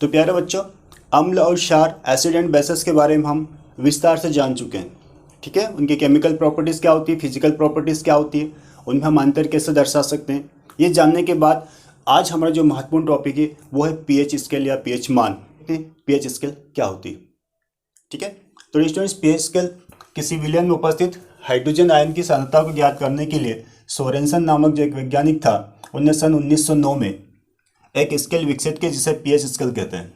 तो प्यारे बच्चों, अम्ल और क्षार एसिड एंड बेसिस के बारे में हम विस्तार से जान चुके हैं। ठीक है, उनकी केमिकल प्रॉपर्टीज़ क्या होती है, फिजिकल प्रॉपर्टीज़ क्या होती है, उनमें हम अंतर कैसे दर्शा सकते हैं, ये जानने के बाद आज हमारा जो महत्वपूर्ण टॉपिक है वो है पीएच स्केल या पीएच मान। पीएच स्केल क्या होती है। ठीक है, तो स्टूडेंट्स, पीएच स्केल किसी विलयन में उपस्थित हाइड्रोजन आयन की सांद्रता को ज्ञात करने के लिए सोरेनसन नामक जो एक वैज्ञानिक था, उन्होंने सन 1909 में एक स्केल विकसित किया जिसे पीएच स्केल कहते हैं।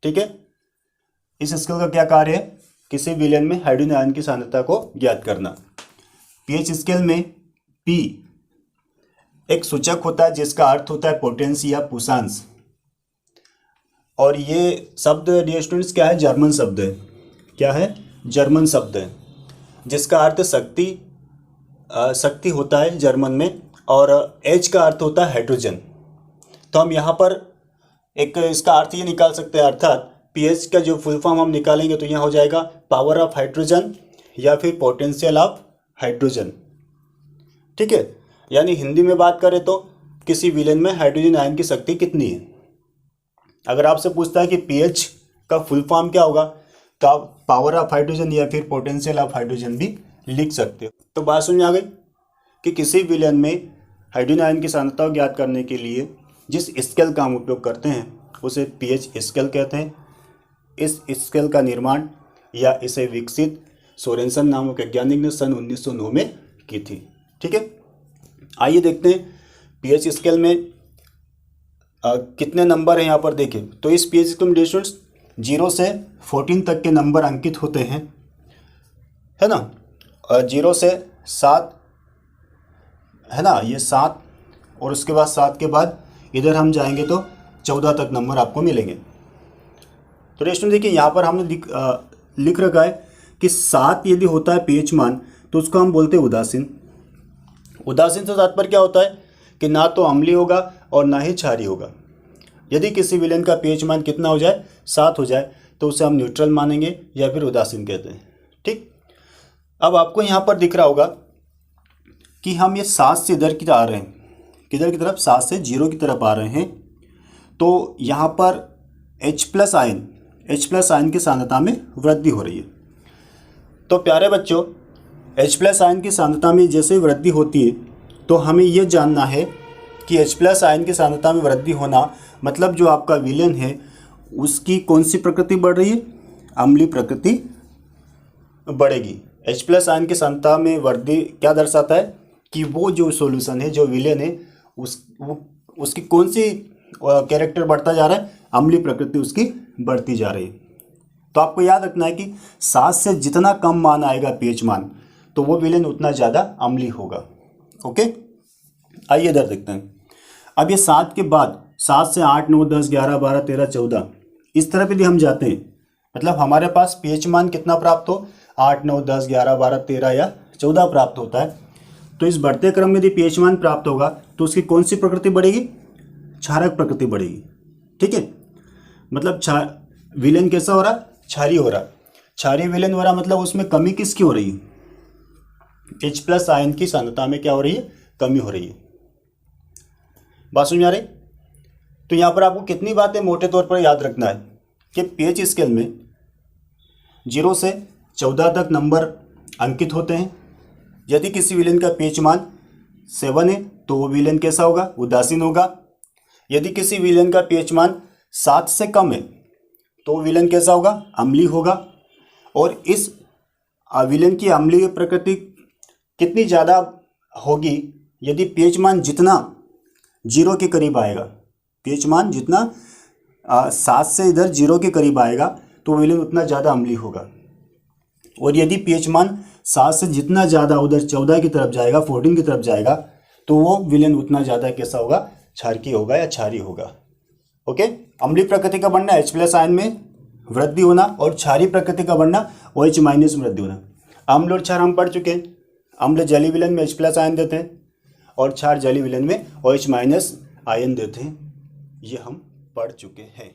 ठीक है, इस स्केल का क्या कार्य है, किसी विलयन में हाइड्रोजन आयन की सांद्रता को ज्ञात करना। पीएच स्केल में पी एक सूचक होता है जिसका अर्थ होता है पोटेंसी या पुषांश, और ये शब्द डियर स्टूडेंट्स क्या है, जर्मन शब्द है। क्या है, जर्मन शब्द है जिसका अर्थ शक्ति होता है जर्मन में, और एच का अर्थ होता है हाइड्रोजन। तो हम यहाँ पर एक इसका अर्थ ये निकाल सकते हैं, अर्थात पीएच का जो फुल फॉर्म हम निकालेंगे तो यहाँ हो जाएगा पावर ऑफ हाइड्रोजन या फिर पोटेंशियल ऑफ हाइड्रोजन। ठीक है, यानी हिंदी में बात करें तो किसी विलयन में हाइड्रोजन आयन की शक्ति कितनी है। अगर आपसे पूछता है कि पीएच का फुल फॉर्म क्या होगा, तो आप पावर ऑफ हाइड्रोजन या फिर पोटेंशियल ऑफ हाइड्रोजन भी लिख सकते हो। तो बात समझ आ गई कि किसी विलयन में हाइड्रोजन आयन की सांद्रता को ज्ञात करने के लिए जिस स्केल का हम उपयोग करते हैं उसे पीएच स्केल कहते हैं। इस स्केल का निर्माण या इसे विकसित सोरेनसन नामक वैज्ञानिक ने सन 1909 में की थी। ठीक है, आइए देखते हैं पीएच स्केल में कितने नंबर हैं। यहाँ पर देखें तो इस पीएच स्केल में स्टूडेंट्स 0 से 14 तक के नंबर अंकित होते हैं, है ना। 0 से 7 है ना, ये 7, और उसके बाद 7 के बाद इधर हम जाएंगे तो 14 तक नंबर आपको मिलेंगे। तो स्टूडेंट देखिए, यहाँ पर हमने लिख रखा है कि 7 यदि होता है पीएच मान तो उसको हम बोलते हैं उदासीन। उदासीन से तात्पर्य क्या होता है कि ना तो अम्लीय होगा और ना ही क्षारीय होगा। यदि किसी विलयन का पीएच मान कितना हो जाए, 7 हो जाए, तो उसे हम न्यूट्रल मानेंगे या फिर उदासीन कहते हैं। ठीक, अब आपको यहाँ पर दिख रहा होगा कि हम ये 7 से इधर की आ रहे हैं, किधर की तरफ, 7 से 0 की तरफ आ रहे हैं। तो यहाँ पर H प्लस आयन की सांद्रता में वृद्धि हो रही है। तो प्यारे बच्चों, H प्लस आयन की सांद्रता में जैसे वृद्धि होती है तो हमें यह जानना है कि H प्लस आयन की सांद्रता में वृद्धि होना मतलब जो आपका विलयन है उसकी कौन सी प्रकृति बढ़ रही है, अम्लीय प्रकृति बढ़ेगी। H प्लस आयन की सांद्रता में वृद्धि क्या दर्शाता है कि वो जो सॉल्यूशन है, जो विलयन है, उसकी कौन सी कैरेक्टर बढ़ता जा रहा है, अम्लीय प्रकृति उसकी बढ़ती जा रही है। तो आपको याद रखना है कि 7 से जितना कम मान आएगा पीएच मान, तो वो विलयन उतना ज़्यादा अम्लीय होगा। ओके, आइए इधर देखते हैं। अब ये 7 के बाद 7 से 8, 9, 10, 11, 12, 13, 14 इस तरफ यदि हम जाते हैं, मतलब हमारे पास पीएच मान कितना प्राप्त हो, 8, 9, 10, 11, 12, 13 या 14 प्राप्त होता है। तो इस बढ़ते क्रम में यदि पीएच मान प्राप्त होगा तो उसकी कौन सी प्रकृति बढ़ेगी, क्षारक प्रकृति बढ़ेगी। ठीक है, मतलब विलयन कैसा हो रहा, क्षारीय हो रहा। क्षारीय विलयन हो रहा मतलब उसमें कमी किसकी हो रही है, H प्लस आयन की सांद्रता में क्या हो रही है, कमी हो रही है। बात समझ आ रही। तो यहाँ पर आपको कितनी बातें मोटे तौर पर याद रखना है कि पीएच स्केल में 0 से 14 तक नंबर अंकित होते हैं। यदि किसी विलयन का पीएच मान 7 है तो वो विलयन कैसा होगा, उदासीन होगा। यदि किसी विलयन का पीएच मान 7 से कम है तो विलयन कैसा होगा, अम्लीय होगा। और इस विलयन की अम्लीय प्रकृति कितनी ज़्यादा होगी, यदि पीएच मान जितना 0 के करीब आएगा, पीएच मान जितना 7 से इधर 0 के करीब आएगा तो विलयन उतना ज़्यादा अम्लीय होगा। और यदि पीएच मान 7 से जितना ज़्यादा उधर 14 की तरफ जाएगा, 14 की तरफ जाएगा, तो वो विलयन उतना ज़्यादा कैसा होगा, क्षारकीय होगा या क्षारीय होगा। ओके, अम्लीय प्रकृति का बनना H प्लस आयन में वृद्धि होना, और क्षारीय प्रकृति का बनना OH माइनस में वृद्धि होना। अम्ल और क्षार हम पढ़ चुके हैं। अम्ल जलीय विलयन में H प्लस आयन देते हैं और क्षार जलीय विलयन में OH माइनस आयन देते हैं, ये हम पढ़ चुके हैं।